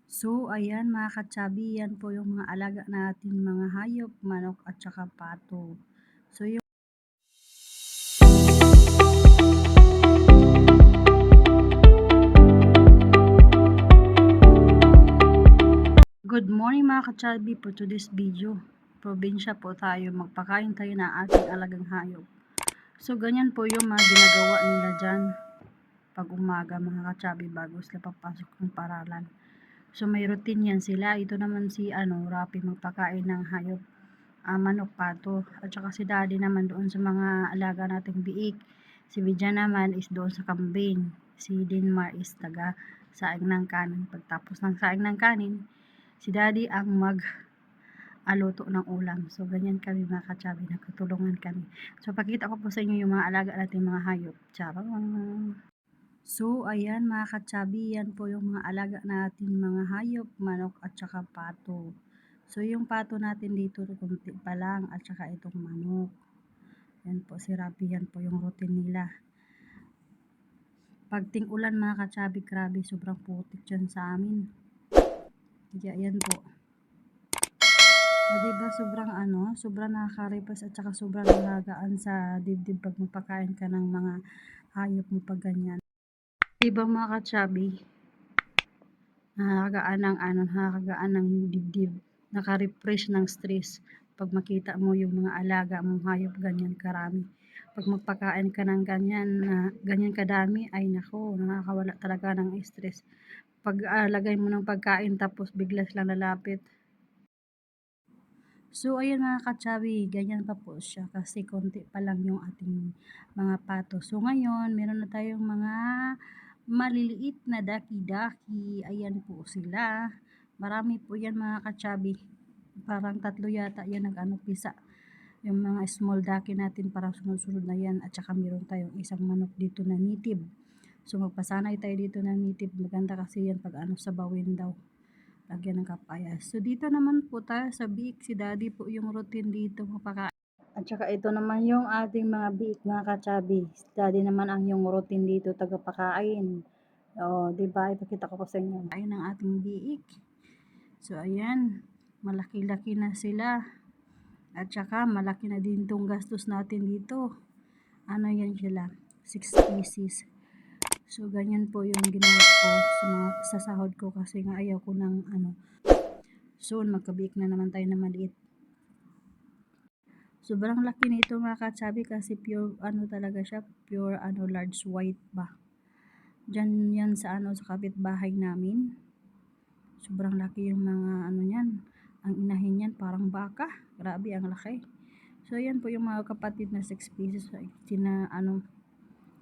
So, ayan mga katsabi, yan po yung mga alaga nating mga hayop, manok at saka pato. So, yung good morning mga katsabi for today's video. Probinsya po tayo, magpakain tayo ng ating alagang hayop. So, ganyan po yung mga ginagawa nila dyan pag umaga mga katsabi bago sila papasok ng paralan. So, may routine yan sila. Ito naman si Rapi magpakain ng hayop. Manok, pato, at saka si daddy naman doon sa mga alaga nating biik. Si Vidya naman is doon sa kambing. Si Dinmar is taga saing ng kanin. Pagtapos ng saing ng kanin, si daddy ang aluto ng ulam. So ganyan kami mga katsabi, nagtutulungan kami. So pakita ko po sa inyo yung mga alaga nating mga hayop. Charot! So ayan mga katsabi, yan po yung mga alaga nating mga hayop, manok at saka pato. So yung pato natin dito, kunti pa lang, at saka itong manok. Yan po si Rapi, yan po yung routine nila. Pag ting-ulan mga katsabi, grabe, sobrang putik dyan sa amin. Kaya yan po. O diba sobrang nakaka-repress at saka sobrang nakagaan sa dibdib pag magpakain ka ng mga hayop mo pag ganyan. Diba mga katsabi, nakakagaan ng dibdib, naka-refresh ng stress pag makita mo yung mga alaga mong hayop ganyan karami. Pag magpakain ka ng ganyan na ganyan kadami, ay nako, nakakawala talaga ng stress. Pag lagay mo ng pagkain tapos bigla silang lalapit. So ayun mga katsabi, ganyan pa po siya kasi konti pa lang yung ating mga pato. So ngayon, meron na tayong mga maliliit na daki-daki. Ayan po sila. Marami po yan mga katsabi. Parang tatlo yata yan pisa. Yung mga small daki natin parang sunod-sunod na yan. At saka meron tayong isang manok dito na native. So magpasanay tayo dito na native. Maganda kasi yan pag sa bawin daw. Lagyan ng kapayas. So dito naman po tayo sa biik. Si daddy po yung routine dito mapakain. At saka ito naman yung ating mga biik mga katsabi. Si daddy naman ang yung routine dito tagapakain. O, diba? Ipakita ko po sa inyo. Kain ng ating biik. So ayan, malaki-laki na sila. At saka malaki na din tong gastos natin dito. Ano yan sila? 6 pieces. So ganyan po yung ginawa ko sa sahod ko kasi nga ayaw ko ng soon magkabiik na naman tayo na maliit. Sobrang laki nito mga katsabi kasi pure talaga siya, pure large white ba. Diyan yan sa sa kapitbahay namin. Sobrang laki yung mga niyan. Ang inahin niyan parang baka. Grabe ang laki. So yan po yung mga kapatid na 6 pieces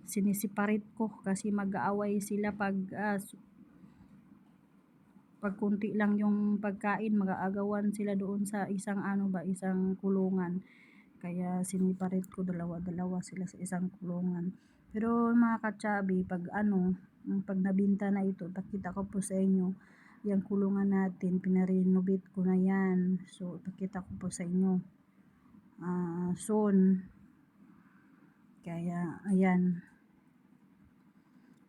sinisiparate ko kasi mag-aaway sila pag kunti lang yung pagkain, mag-aagawan sila doon sa isang isang kulungan. Kaya siniparate ko dalawa sila sa isang kulungan. Pero mga katsabi, pag nabinta na ito, pakita ko po sa inyo, yung kulungan natin, pinarenovate ko na yan. So, pakita ko po sa inyo. Soon. Kaya, ayan.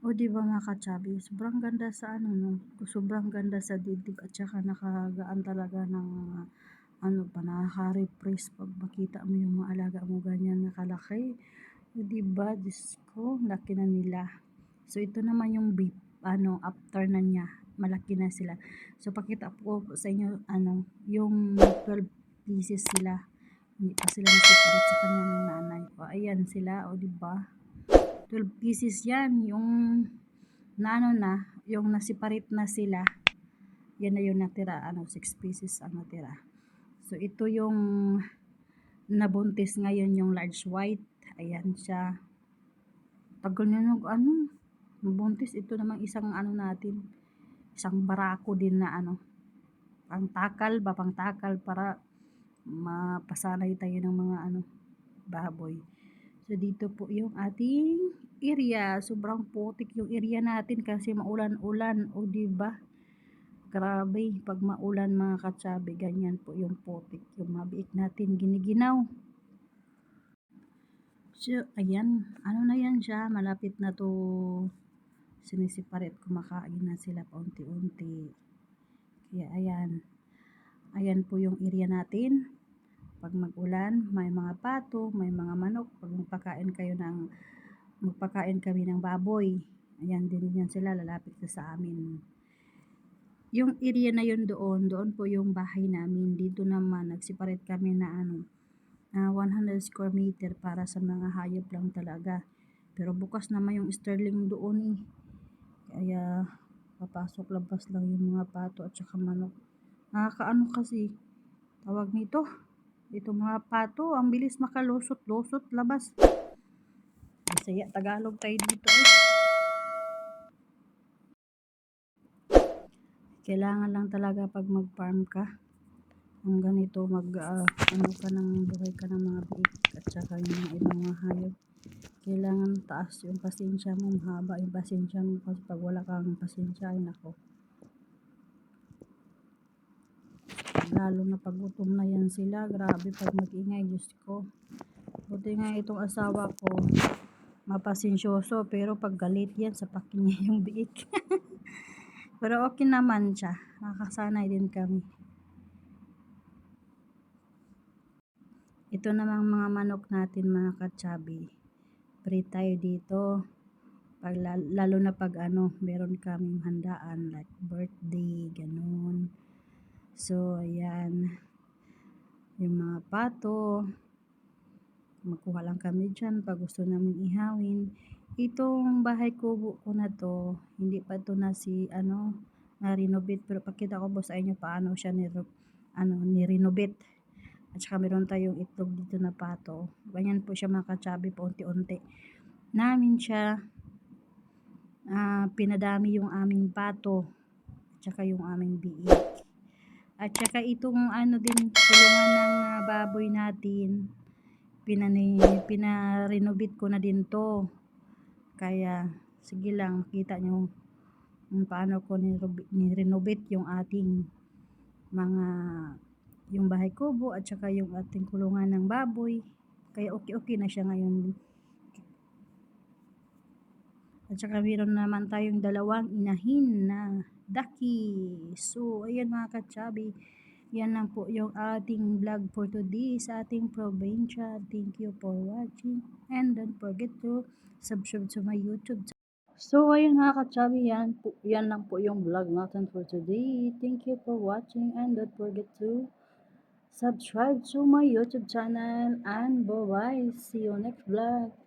O diba mga katsabi, sobrang ganda sa sobrang ganda sa dibdib at saka nakagaan talaga ng nakaka-refresh pag makita mo yung mga alaga mo ganyan nakalaki. O diba, Diyos ko, laki na nila. So ito naman yung beef, after na niya, malaki na sila. So pakita po sa inyo, yung 12 pieces sila. Hindi pa sila nasiparit sa kanya ng nanay. O ayan sila, o diba? 12 pieces yan, yung yung nasiparit na sila, yan na yung natira, 6 pieces ang natira. So ito yung nabuntis ngayon, yung large white, ayan siya. Tagal na nabuntis. Ito namang isang natin, isang barako din na pangtakal para mapasanay tayo ng mga baboy. So dito po yung ating area. Sobrang putik yung area natin kasi maulan-ulan. O diba? Grabe. Pag maulan mga katsabi, ganyan po yung putik. Yung mabiik natin giniginaw. So ayan. Na yan siya. Malapit na to sinisiparit. Kumakain na sila paunti-unti. Kaya ayan po yung area natin. Pag mag-ulan, may mga pato, may mga manok. Pag magpakain kami ng baboy, ayan din yan sila, lalapit sa amin. Yung area na yun doon po yung bahay namin. Dito naman, nagseparate kami na 100 square meter para sa mga hayop lang talaga. Pero bukas naman yung sterling doon eh. Kaya papasok labas lang yung mga pato at saka manok. Nakakaano kasi, tawag nito, ito mga pato, ang bilis makalusot-lusot labas. Bisaya, Tagalog tayo dito eh. Kailangan lang talaga pag mag-farm ka, ang ganito, ano ka ng buhay ka ng mga biik at saka yung mga ibang mga hayop. Kailangan taas yung pasensya mo, mahaba yung pasensya mo, kasi pag wala kang pasensya, ay nako. Lalo na pag gutom na yan sila, grabe pag mag-ingay, Diyos ko. Buti nga itong asawa ko, mapasensyoso, pero pag galit yan, sapakin niya yung biik. Pero okay naman siya, nakakasanay din kami. Ito namang mga manok natin, mga katsabi, free tayo dito. Lalo na pag meron kaming handaan like birthday, ganun. So, ayan, yung mga pato, magkuha lang kami dyan pag gusto namin ihawin. Itong bahay kubo ko na to, hindi pa to na-renovate, pero pakita ko po sa inyo paano siya ni-renovate. At saka meron tayong itlog dito na pato. Ganyan po siya, mga katsabi, po unti-unti namin siya pinadami yung aming pato at saka yung aming biik. At saka itong din, kulungan ng baboy natin, pina-renovate ko na din to. Kaya sige lang, makita nyo kung paano ko ni-renovate yung ating yung bahay kubo at saka yung ating kulungan ng baboy. Kaya okay na siya ngayon. At saka meron naman tayong dalawang inahin na daki. So, ayan mga katsabi, yan lang po yung ating vlog for today sa ating probinsya. Thank you for watching and don't forget to subscribe to my YouTube channel. So, ayun mga katsabi, yan lang po yung vlog natin for today. Thank you for watching and don't forget to subscribe to my YouTube channel and bye-bye. See you next vlog.